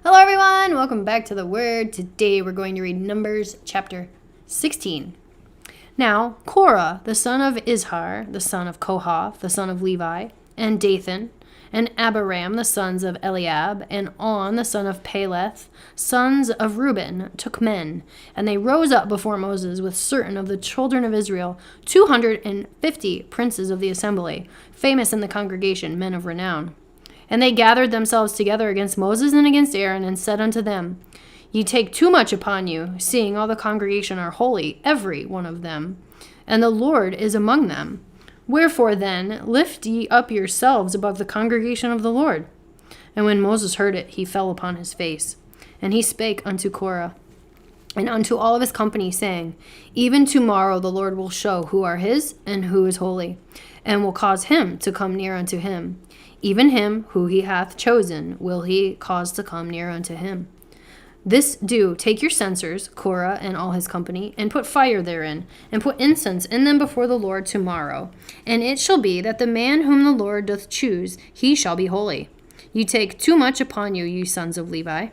Hello everyone, welcome back to the Word. Today we're going to read Numbers chapter 16. Now, Korah, the son of Izhar, the son of Kohath, the son of Levi, and Dathan, and Abiram, the sons of Eliab, and On, the son of Peleth, sons of Reuben, took men, and they rose up before Moses with certain of the children of Israel, 250 princes of the assembly, famous in the congregation, men of renown. And they gathered themselves together against Moses and against Aaron, and said unto them, Ye take too much upon you, seeing all the congregation are holy, every one of them, and the Lord is among them. Wherefore then lift ye up yourselves above the congregation of the Lord. And when Moses heard it, he fell upon his face. And he spake unto Korah, and unto all of his company, saying, Even tomorrow the Lord will show who are his, and who is holy, and will cause him to come near unto him. Even him who he hath chosen will he cause to come near unto him. This do, take your censers, Korah and all his company, and put fire therein, and put incense in them before the Lord tomorrow. And it shall be that the man whom the Lord doth choose, he shall be holy. You take too much upon you, ye sons of Levi.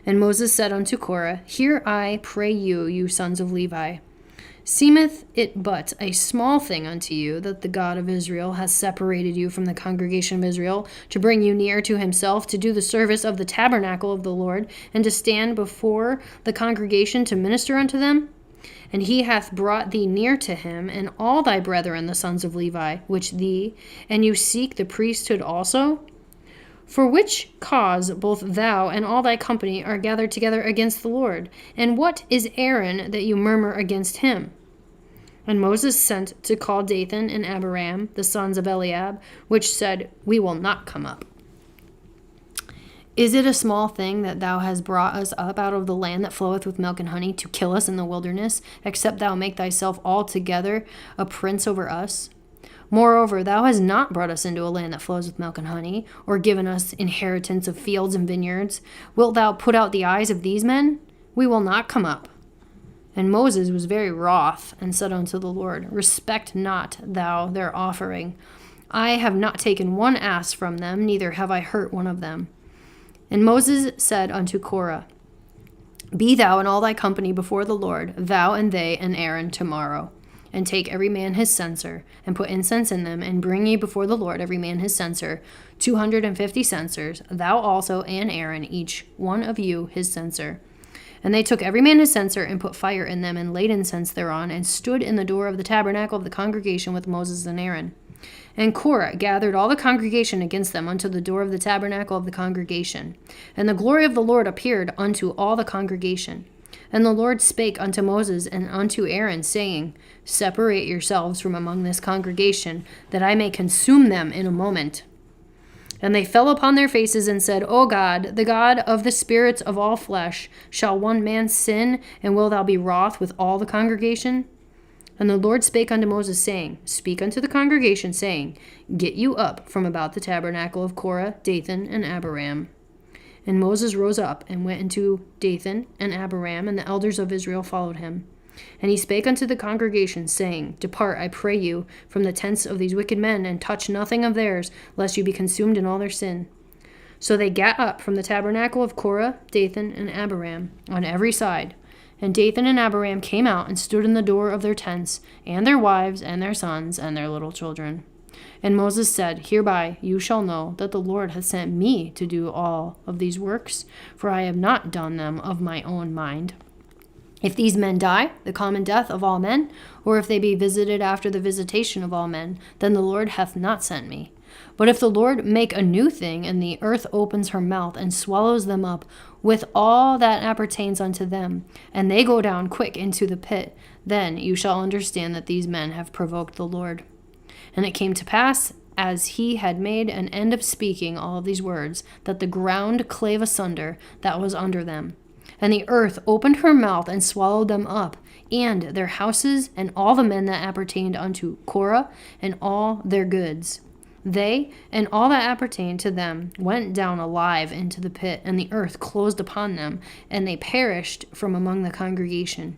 And Moses said unto Korah, Hear I pray you, you sons of Levi. Seemeth it but a small thing unto you that the God of Israel has separated you from the congregation of Israel, to bring you near to himself, to do the service of the tabernacle of the Lord, and to stand before the congregation to minister unto them? And he hath brought thee near to him, and all thy brethren the sons of Levi, which thee, and you seek the priesthood also? For which cause both thou and all thy company are gathered together against the Lord? And what is Aaron that you murmur against him? And Moses sent to call Dathan and Abiram, the sons of Eliab, which said, We will not come up. Is it a small thing that thou hast brought us up out of the land that floweth with milk and honey, to kill us in the wilderness, except thou make thyself altogether a prince over us? Moreover, thou hast not brought us into a land that flows with milk and honey, or given us inheritance of fields and vineyards. Wilt thou put out the eyes of these men? We will not come up. And Moses was very wroth, and said unto the Lord, Respect not thou their offering. I have not taken one ass from them, neither have I hurt one of them. And Moses said unto Korah, Be thou and all thy company before the Lord, thou and they and Aaron tomorrow. And take every man his censer, and put incense in them, and bring ye before the Lord every man his censer, 250 censers, thou also and Aaron, each one of you his censer. And they took every man his censer, and put fire in them, and laid incense thereon, and stood in the door of the tabernacle of the congregation with Moses and Aaron. And Korah gathered all the congregation against them unto the door of the tabernacle of the congregation. And the glory of the Lord appeared unto all the congregation. And the Lord spake unto Moses and unto Aaron, saying, Separate yourselves from among this congregation, that I may consume them in a moment. And they fell upon their faces and said, O God, the God of the spirits of all flesh, shall one man sin, and wilt thou be wroth with all the congregation? And the Lord spake unto Moses, saying, Speak unto the congregation, saying, Get you up from about the tabernacle of Korah, Dathan, and Abiram. And Moses rose up and went into Dathan and Abiram, and the elders of Israel followed him. And he spake unto the congregation, saying, Depart, I pray you, from the tents of these wicked men, and touch nothing of theirs, lest you be consumed in all their sin. So they gat up from the tabernacle of Korah, Dathan, and Abiram, on every side. And Dathan and Abiram came out and stood in the door of their tents, and their wives, and their sons, and their little children. And Moses said, Hereby you shall know that the Lord hath sent me to do all of these works, for I have not done them of my own mind. If these men die, the common death of all men, or if they be visited after the visitation of all men, then the Lord hath not sent me. But if the Lord make a new thing, and the earth opens her mouth and swallows them up with all that appertains unto them, and they go down quick into the pit, then you shall understand that these men have provoked the Lord. And it came to pass, as he had made an end of speaking all of these words, that the ground clave asunder that was under them. And the earth opened her mouth and swallowed them up, and their houses, and all the men that appertained unto Korah, and all their goods. They, and all that appertained to them, went down alive into the pit, and the earth closed upon them, and they perished from among the congregation.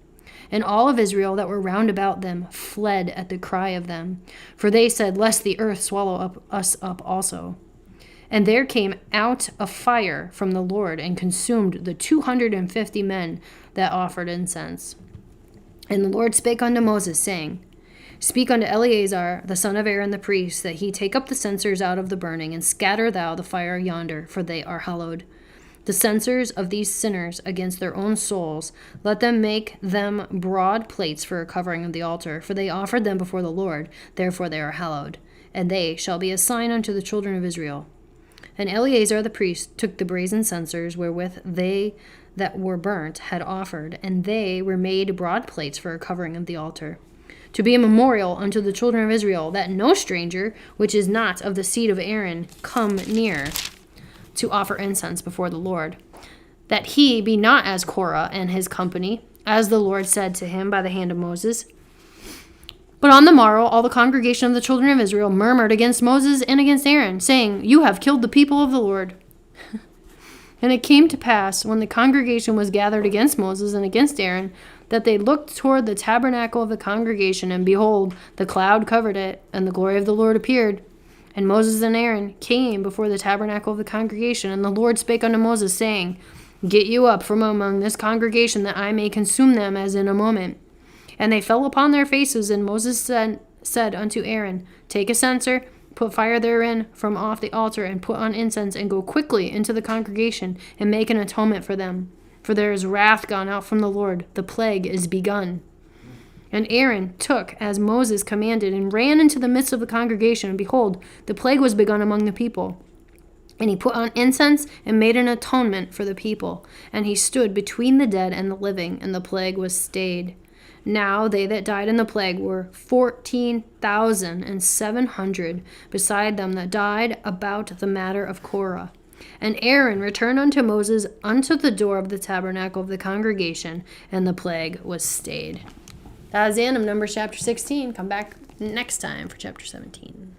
And all of Israel that were round about them fled at the cry of them, for they said, Lest the earth swallow us up also. And there came out a fire from the Lord and consumed the 250 men that offered incense. And the Lord spake unto Moses, saying, Speak unto Eleazar, the son of Aaron the priest, that he take up the censers out of the burning, and scatter thou the fire yonder, for they are hallowed. The censers of these sinners against their own souls, let them make them broad plates for a covering of the altar, for they offered them before the Lord, therefore they are hallowed. And they shall be a sign unto the children of Israel. And Eleazar the priest took the brazen censers wherewith they that were burnt had offered, and they were made broad plates for a covering of the altar, to be a memorial unto the children of Israel, that no stranger, which is not of the seed of Aaron, come near to offer incense before the Lord, that he be not as Korah and his company, as the Lord said to him by the hand of Moses. But on the morrow all the congregation of the children of Israel murmured against Moses and against Aaron, saying, You have killed the people of the Lord. And it came to pass, when the congregation was gathered against Moses and against Aaron, that they looked toward the tabernacle of the congregation, and behold, the cloud covered it, and the glory of the Lord appeared. And Moses and Aaron came before the tabernacle of the congregation, and the Lord spake unto Moses, saying, Get you up from among this congregation, that I may consume them as in a moment. And they fell upon their faces, and Moses said unto Aaron, Take a censer, put fire therein from off the altar, and put on incense, and go quickly into the congregation, and make an atonement for them. For there is wrath gone out from the Lord, the plague is begun. And Aaron took as Moses commanded, and ran into the midst of the congregation, and behold, the plague was begun among the people. And he put on incense, and made an atonement for the people. And he stood between the dead and the living, and the plague was stayed. Now they that died in the plague were 14,700, beside them that died about the matter of Korah. And Aaron returned unto Moses unto the door of the tabernacle of the congregation, and the plague was stayed. That was the end of Numbers chapter 16. Come back next time for chapter 17.